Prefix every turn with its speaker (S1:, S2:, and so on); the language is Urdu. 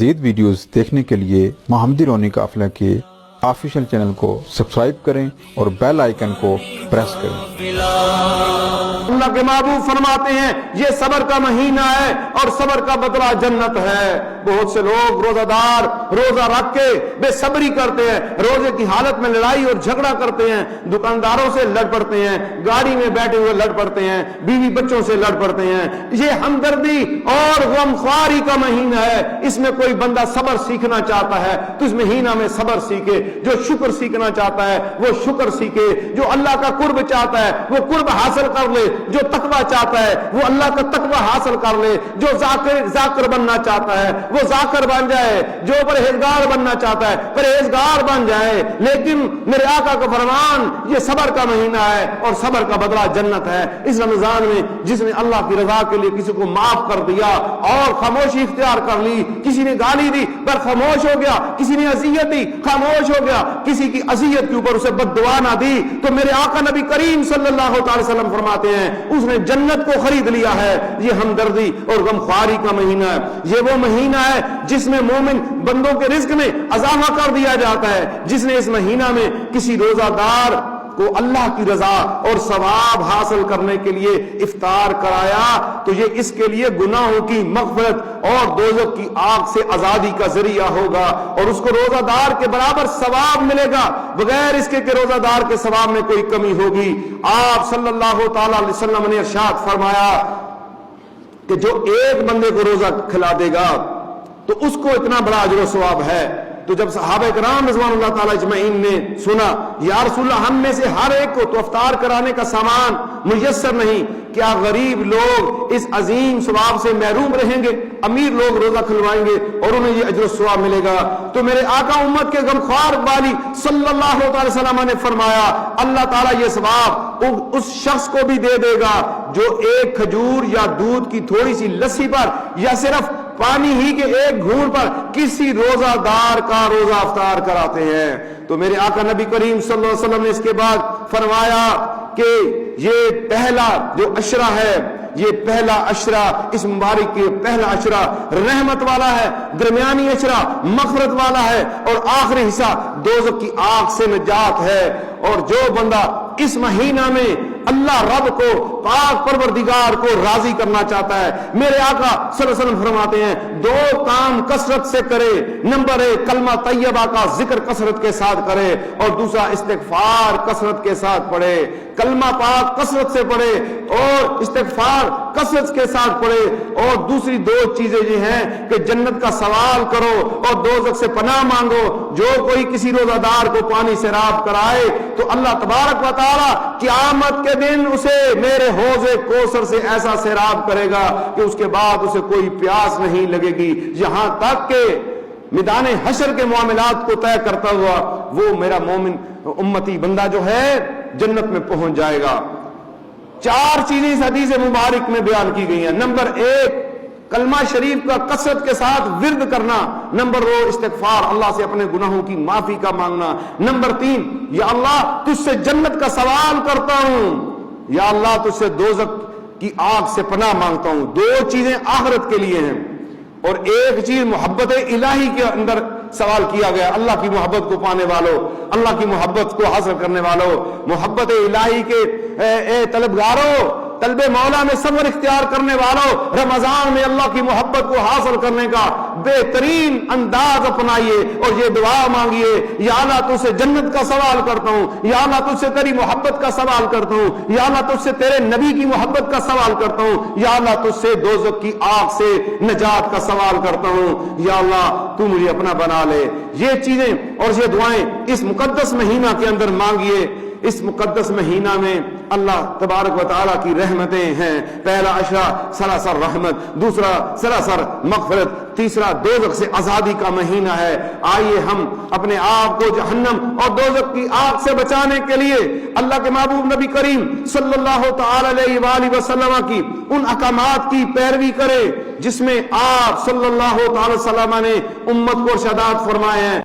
S1: مزید ویڈیوز دیکھنے کے لیے محمدی رونی قافلہ کے آفیشیل چینل کو سبسکرائب کریں اور بیل آئیکن کو پریس کریں۔
S2: اللہ کے محبوب فرماتے ہیں یہ صبر کا مہینہ ہے اور صبر کا بدلہ جنت ہے۔ بہت سے لوگ روزہ دار روزہ رکھ کے بے صبری کرتے ہیں، روزے کی حالت میں لڑائی اور جھگڑا کرتے ہیں، دکانداروں سے لڑ پڑتے ہیں، گاڑی میں بیٹھے ہوئے لڑ پڑتے ہیں، بیوی بچوں سے لڑ پڑتے ہیں۔ یہ ہمدردی اور غمخواری کا مہینہ ہے۔ اس میں کوئی بندہ صبر سیکھنا چاہتا ہے تو اس مہینہ میں صبر سیکھے، جو شکر سیکھنا چاہتا ہے وہ شکر سیکھے، جو اللہ کا قرب چاہتا ہے وہ قرب حاصل کر لے، جو تقوی چاہتا ہے وہ اللہ کا تقوی حاصل کر لے، جو ذاکر بننا چاہتا ہے وہ ذاکر بن جائے، جو پرہیزگار بننا چاہتا ہے پرہیزگار بن جائے۔ لیکن میرے آقا کا فرمان یہ صبر کا مہینہ ہے اور صبر کا بدلہ جنت ہے۔ اس رمضان میں جس نے اللہ کی رضا کے لیے کسی کو معاف کر دیا اور خاموشی اختیار کر لی، کسی نے گالی دی پر خاموش ہو گیا، کسی نے اذیت دی خاموش ہو گیا، کسی کی اذیت کے اوپر اسے بد دعا نہ دی، تو میرے آقا نبی کریم صلی اللہ علیہ وسلم فرماتے ہیں اس نے جنت کو خرید لیا ہے۔ یہ ہمدردی اور غمخواری کا مہینہ ہے۔ یہ وہ مہینہ ہے جس میں مومن بندوں کے رزق میں اضافہ کر دیا جاتا ہے۔ جس نے اس مہینہ میں کسی روزہ دار کو اللہ کی رضا اور ثواب حاصل کرنے کے لیے افطار کرایا تو یہ اس کے لیے گناہوں کی مغفرت اور دوزخ کی آگ سے آزادی کا ذریعہ ہوگا، اور اس کو روزہ دار کے برابر ثواب ملے گا، بغیر اس کے کہ روزہ دار کے ثواب میں کوئی کمی ہوگی۔ آپ صلی اللہ تعالی علیہ وسلم نے ارشاد فرمایا کہ جو ایک بندے کو روزہ کھلا دے گا تو اس کو اتنا بڑا اجر و ثواب ہے۔ تو جب صحابہ کرام رضوان اللہ تعالی اجمعین نے سنا یا رسول اللہ ہم میں سے ہر ایک کو تو افطار کرانے کا سامان میسر نہیں، کیا غریب لوگ اس عظیم ثواب سے محروم رہیں گے؟ امیر لوگ روزہ کھلوائیں گے اور انہیں یہ اجر و ثواب ملے گا۔ تو میرے آقا امت کے غمخوار والی صلی اللہ علیہ وسلم نے فرمایا اللہ تعالیٰ یہ ثواب اس شخص کو بھی دے دے گا جو ایک کھجور یا دودھ کی تھوڑی سی لسی پر یا صرف پانی ہی کے ایک گھونٹ پر کسی روزہ دار کا روزہ افطار کراتے ہیں۔ تو میرے آقا نبی کریم صلی اللہ علیہ وسلم نے اس کے بعد فرمایا کہ یہ پہلا جو عشرہ ہے، یہ پہلا عشرہ اس مبارک کے پہلا عشرہ رحمت والا ہے، درمیانی عشرہ مغفرت والا ہے، اور آخری حصہ دوزخ کی آگ سے نجات ہے۔ اور جو بندہ اس مہینہ میں اللہ رب کو پاک پروردگار کو راضی کرنا چاہتا ہے، میرے آقا صلی اللہ علیہ وسلم فرماتے ہیں دو کام کثرت سے کرے۔ نمبر ایک کلمہ طیبہ کا ذکر کثرت کے ساتھ کرے، اور دوسرا استغفار کثرت کے ساتھ پڑھے۔ کلمہ پاک کثرت سے پڑھے اور استغفار کثرت کے ساتھ پڑھے، اور دوسری دو چیزیں یہ ہیں کہ جنت کا سوال کرو اور دوزخ سے پناہ مانگو۔ جو کوئی کسی روزہ دار کو پانی سیراب کرائے تو اللہ تبارک و تعالی قیامت کے دن اسے میرے حوض کوثر سے ایسا سیراب کرے گا کہ اس کے بعد اسے کوئی پیاس نہیں لگے گی، یہاں تک کہ میدان حشر کے معاملات کو طے کرتا ہوا وہ میرا مومن امتی بندہ جو ہے جنت میں پہنچ جائے گا۔ چار چیزیں اس حدیث مبارک میں بیان کی گئی ہیں۔ نمبر ایک کلمہ شریف کا کثرت کے ساتھ ورد کرنا۔ نمبر دو استغفار اللہ سے اپنے گناہوں کی معافی کا مانگنا۔ نمبر تین یا اللہ تجھ سے جنت کا سوال کرتا ہوں، یا اللہ تجھ سے دوزخ کی آگ سے پناہ مانگتا ہوں۔ دو چیزیں آخرت کے لیے ہیں، اور ایک چیز محبت الہی کے اندر سوال کیا گیا۔ اللہ کی محبت کو پانے والوں، اللہ کی محبت کو حاصل کرنے والوں، محبت الہی کے طلبگاروں، طلب مولا میں صبر اختیار کرنے والوں، رمضان میں اللہ کی محبت کو حاصل کرنے کا بہترین انداز اپنائیے اور یہ دعا مانگیے یا اللہ تجھ سے جنت کا سوال کرتا ہوں، یا اللہ تجھ سے تیری محبت کا سوال کرتا ہوں، یا اللہ تجھ سے تیرے نبی کی محبت کا سوال کرتا ہوں، یا اللہ تجھ سے دوزخ کی آگ سے نجات کا سوال کرتا ہوں، یا اللہ تو مجھے اپنا بنا لے۔ یہ چیزیں اور یہ دعائیں اس مقدس مہینہ کے اندر مانگیے۔ اس مقدس مہینہ میں اللہ تبارک و تعالیٰ کی رحمتیں ہیں۔ پہلا عشرہ سراسر رحمت، دوسرا سراسر مغفرت، تیسرا دوزخ سے آزادی کا مہینہ ہے۔ آئیے ہم اپنے آپ کو جہنم اور دوزخ کی آگ سے بچانے کے لیے اللہ کے محبوب نبی کریم صلی اللہ تعالی علیہ وآلہ وسلم کی ان احکامات کی پیروی کرے جس میں آپ صلی اللہ تعالی وسلم نے امت کو ارشادات فرمائے ہیں۔